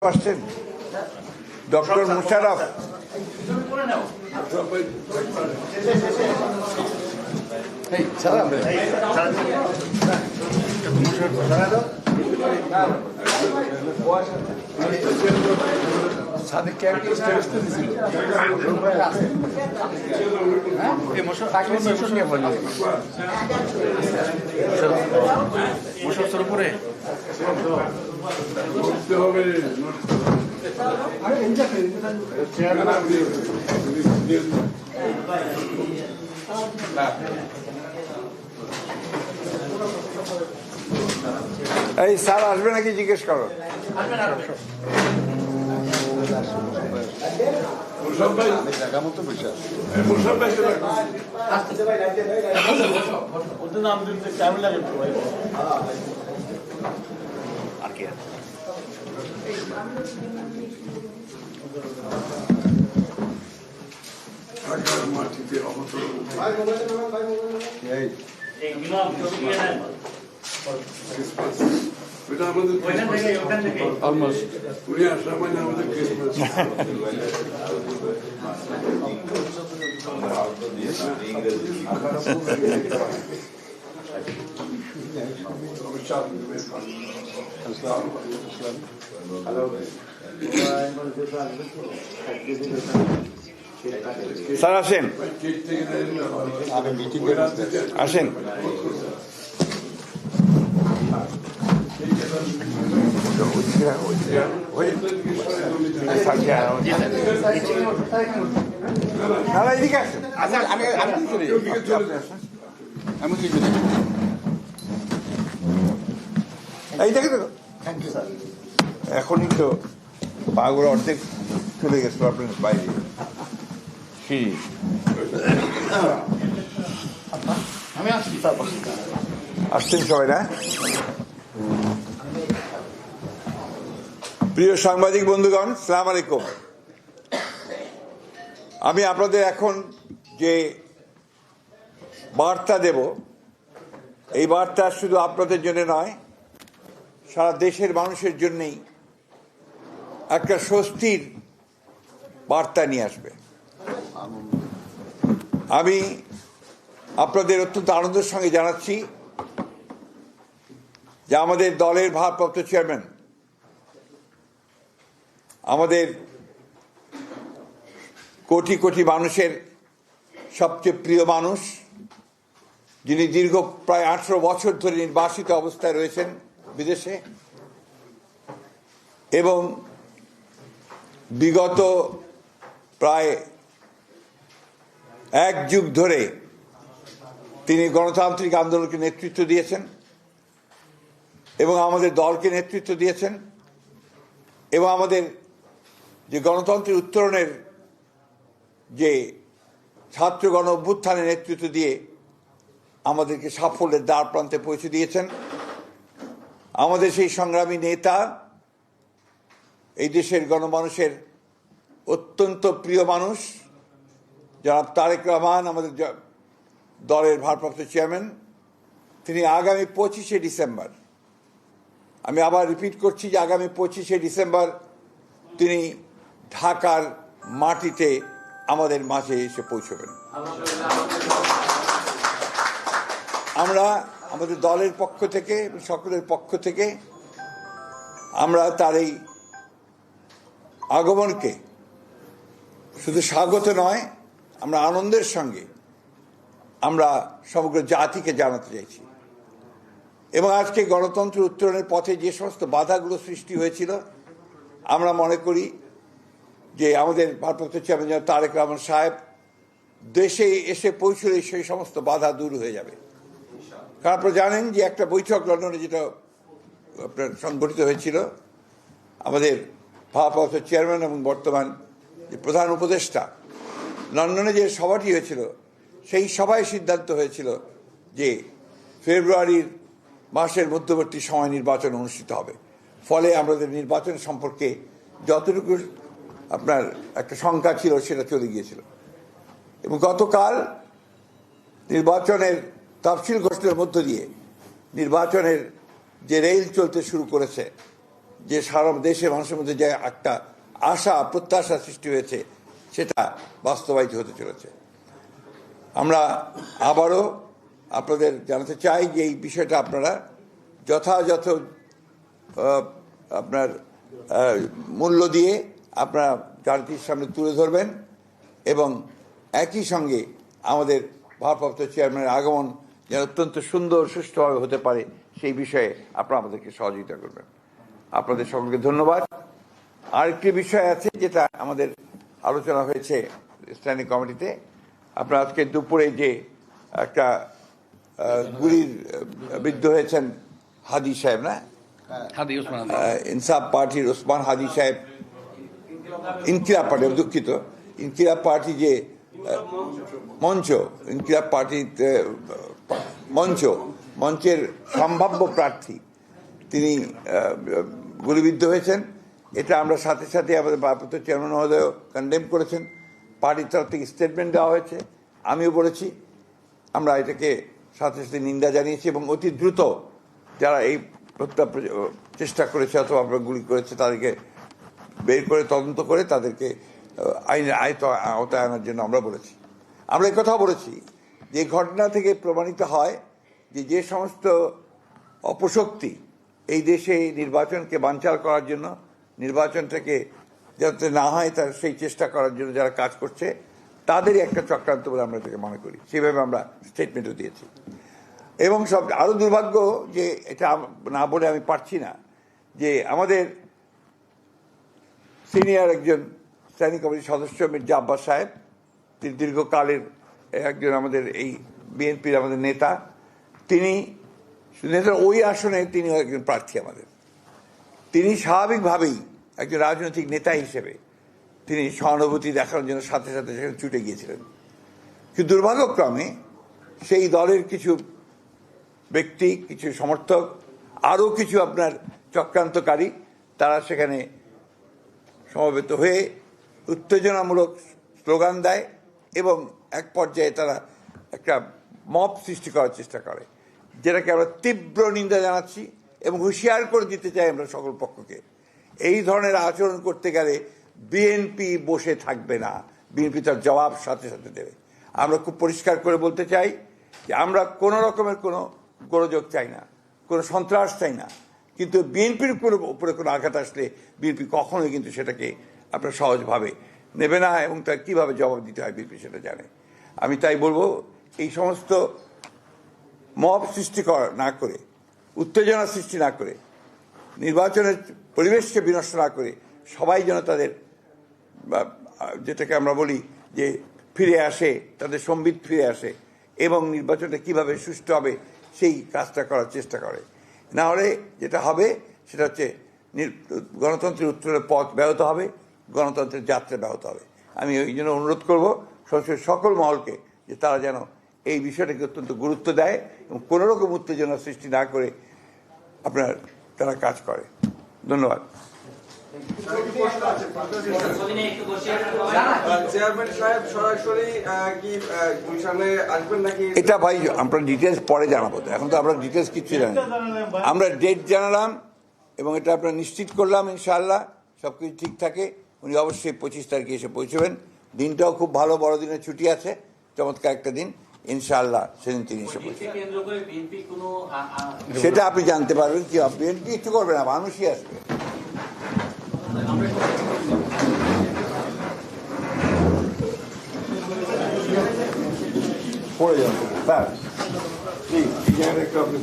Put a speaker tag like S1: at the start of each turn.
S1: আসছেন? ডক্টর মুশারফ, এই স্যার আসবে নাকি জিজ্ঞেস করো। স্যার আসেন, আসেন। এই দেখে দেখো, এখনই তো পাগুলো অর্ধেক চলে গেছিল আপনার বাইরে। আসছেন সবাই না? প্রিয় সাংবাদিক বন্ধুগণ, সালাম আলাইকুম। আমি আপনাদের এখন যে বার্তা দেব, এই বার্তা শুধু আপনাদের জন্য নয়, সারা দেশের মানুষের জন্যই একটা স্বস্তির বার্তা নিয়ে আসবে। আমি আপনাদের অত্যন্ত আনন্দের সঙ্গে জানাচ্ছি যে আমাদের দলের ভারপ্রাপ্ত চেয়ারম্যান, আমাদের কোটি কোটি মানুষের সবচেয়ে প্রিয় মানুষ, যিনি দীর্ঘ প্রায় 18 বছর ধরে নির্বাসিত অবস্থায় রয়েছেন বিদেশে, এবং বিগত প্রায় 1 যুগ ধরে তিনি গণতান্ত্রিক আন্দোলনকে নেতৃত্ব দিয়েছেন এবং আমাদের দলকে নেতৃত্ব দিয়েছেন, এবং আমাদের যে গণতন্ত্রের উত্তরণের যে ছাত্র গণ অভ্যুত্থানে নেতৃত্ব দিয়ে আমাদেরকে সাফল্যের দ্বার প্রান্তে পৌঁছে দিয়েছেন। আমাদের সেই সংগ্রামী নেতা, এই দেশের গণমানুষের অত্যন্ত প্রিয় মানুষ জনাব তারেক রহমান, আমাদের দলের ভারপ্রাপ্ত চেয়ারম্যান, তিনি আগামী 25শে ডিসেম্বর, আমি আবার রিপিট করছি যে আগামী 25শে ডিসেম্বর তিনি ঢাকার মাটিতে আমাদের মাঝে এসে পৌঁছবেন। আমরা আমাদের দলের পক্ষ থেকে, সকলের পক্ষ থেকে আমরা তার এই আগমনকে শুধু স্বাগত নয়, আমরা আনন্দের সঙ্গে আমরা সমগ্র জাতিকে জানাতে চাইছি। এবং আজকে গণতন্ত্র উত্তরণের পথে যে সমস্ত বাধাগুলো সৃষ্টি হয়েছিল, আমরা মনে করি যে আমাদের ভারপ্রাপ্ত চেয়ারম্যান তারেক রহমান সাহেব দেশে এসে পৌঁছলে সেই সমস্ত বাধা দূর হয়ে যাবে। কারণ আপনারা জানেন যে একটা বৈঠক লন্ডনে যেটা আপনার সংগঠিত হয়েছিল, আমাদের ভারপ্রাপ্ত চেয়ারম্যান এবং বর্তমান যে প্রধান উপদেষ্টা, লন্ডনে যে সভাটি হয়েছিল, সেই সভায় সিদ্ধান্ত হয়েছিল যে ফেব্রুয়ারির মাসের মধ্যবর্তী সময় নির্বাচন অনুষ্ঠিত হবে। ফলে আমাদের নির্বাচন সম্পর্কে যতটুকু আপনার একটা শঙ্কা ছিল সেটা চলে গিয়েছিল। এবং গতকাল নির্বাচনের তাফসিল ঘোষণার মধ্য দিয়ে নির্বাচনের যে রেল চলতে শুরু করেছে, যে সারা দেশের মানুষের মধ্যে যে একটা আশা প্রত্যাশা সৃষ্টি হয়েছে সেটা বাস্তবায়িত হতে চলেছে। আমরা আবারও আপনাদের জানাতে চাই যে এই বিষয়টা আপনারা যথাযথ আপনার মূল্য দিয়ে আপনারা জাতির সামনে তুলে ধরবেন এবং একই সঙ্গে আমাদের ভারপ্রাপ্ত চেয়ারম্যানের আগমন যেন অত্যন্ত সুন্দর সুষ্ঠুভাবে হতে পারে সেই বিষয়ে আপনারা আমাদেরকে সহযোগিতা করবেন। আপনাদের সকলকে ধন্যবাদ। আরেকটি বিষয় আছে যেটা আমাদের আলোচনা হয়েছে স্ট্যান্ডিং কমিটিতে। আপনারা আজকে দুপুরে যে একটা গুলির বিদ্ধ হয়েছেন হাদি সাহেব, না ইনসাফ পার্টির ওসমান হাদি সাহেব, ইনকিলাব পার্টি, দুঃখিত, ইনকিলাব পার্টি যে মঞ্চ, ইনকিলাব পার্টির মঞ্চের সম্ভাব্য প্রার্থী তিনি গুলিবিদ্ধ হয়েছেন। এটা আমরা সাথে সাথে আমাদের ভারপ্রাপ্ত চেয়ারম্যান মহোদয় কন্ডেম করেছেন, পার্টির তরফ থেকে স্টেটমেন্ট দেওয়া হয়েছে, আমিও বলেছি। আমরা এটাকে সাথে সাথে নিন্দা জানিয়েছি এবং অতি দ্রুত যারা এই হত্যা চেষ্টা করেছে অথবা গুলি করেছে তাদেরকে বের করে তদন্ত করে তাদেরকে আইনের আওতায় আনার জন্য আমরা বলেছি। আমরা এই কথাও বলেছি যে ঘটনা থেকে প্রমাণিত হয় যে সমস্ত অপশক্তি এই দেশে নির্বাচনকে বানচাল করার জন্য, নির্বাচনটাকে যাতে না হয় তার সেই চেষ্টা করার জন্য যারা কাজ করছে তাদেরই একটা চক্রান্ত বলে আমরা এটাকে মনে করি। সেভাবে আমরা স্টেটমেন্টও দিয়েছি। এবং সব আরও দুর্ভাগ্য যে এটা না বলে আমি পারছি না যে আমাদের সিনিয়র একজন স্ট্যান্ডিং কমিটির সদস্য মির্জা আব্বাস সাহেব, তিনি দীর্ঘকালের একজন আমাদের এই বিএনপির আমাদের নেতা, তিনি নেতার ওই আসনে তিনি একজন প্রার্থী আমাদের। তিনি স্বাভাবিকভাবেই একজন রাজনৈতিক নেতা হিসেবে তিনি সহানুভূতি দেখানোর জন্য সাথে সাথে সেখানে ছুটে গিয়েছিলেন। কিন্তু দুর্ভাগ্যক্রমে সেই দলের কিছু ব্যক্তি, কিছু সমর্থক, আরও কিছু আপনার চক্রান্তকারী তারা সেখানে সমবেত হয়ে উত্তেজনামূলক স্লোগান দেয় এবং এক পর্যায়ে তারা একটা মব সৃষ্টি করার চেষ্টা করে, যেটাকে আমরা তীব্র নিন্দা জানাচ্ছি এবং হুঁশিয়ার করে দিতে চাই আমরা সকল পক্ষকে। এই ধরনের আচরণ করতে গেলে বিএনপি বসে থাকবে না, বিএনপি তার জবাব সাথে সাথে দেবে। আমরা খুব পরিষ্কার করে বলতে চাই যে আমরা কোনো রকমের কোনো গোলযোগ চাই না, কোনো সন্ত্রাস চাই না, কিন্তু বিএনপির উপরে কোনো আঘাত আসলে বিএনপি কখনোই কিন্তু সেটাকে আপনার সহজভাবে নেবে না এবং তার কীভাবে জবাব দিতে হয় বিএনপি সেটা জানে। আমি তাই বলবো এই সমস্ত মব সৃষ্টি না করে, উত্তেজনা সৃষ্টি না করে, নির্বাচনের পরিবেশকে বিনষ্ট না করে সবাই যেন তাদের যেটাকে আমরা বলি যে ফিরে আসে, তাদের সম্বিত ফিরে আসে এবং নির্বাচনটা কিভাবে সুষ্ঠু হবে সেই কাজটা করার চেষ্টা করে। না হলে যেটা হবে সেটা হচ্ছে গণতন্ত্রের উত্তরের পথ ব্যাহত হবে, গণতন্ত্রের যাত্রা ব্যাহত হবে। আমি ওই জন্য অনুরোধ করব সংসদের সকল মহলকে যে তারা যেন এই বিষয়টাকে অত্যন্ত গুরুত্ব দেয় এবং কোনো রকম উত্তেজনা সৃষ্টি না করে আপনার তারা কাজ করে। ধন্যবাদ। এটা ভাই আমরা ডিটেলস পরে জানাবো, এখন তো আমরা ডিটেলস কিচ্ছু জানি। আমরা ডেট জানালাম এবং এটা আপনারা নিশ্চিত করলাম ইনশাআল্লাহ সব কিছু ঠিক থাকে। উনি অবশ্যই 25 তারিখে এসে পৌঁছবেন। দিনটাও খুব ভালো, বড়দিনের ছুটি আছে, চমৎকার একটা দিন, ইনশাআল্লাহ সেদিন তিনি এসে পৌঁছবেন। সেটা আপনি জানতে পারবেন কি বিএনপি কিছু করবে না, মানুষই আসবে। পড়ে যান স্যার, এই জায়গাটা একটু আপনি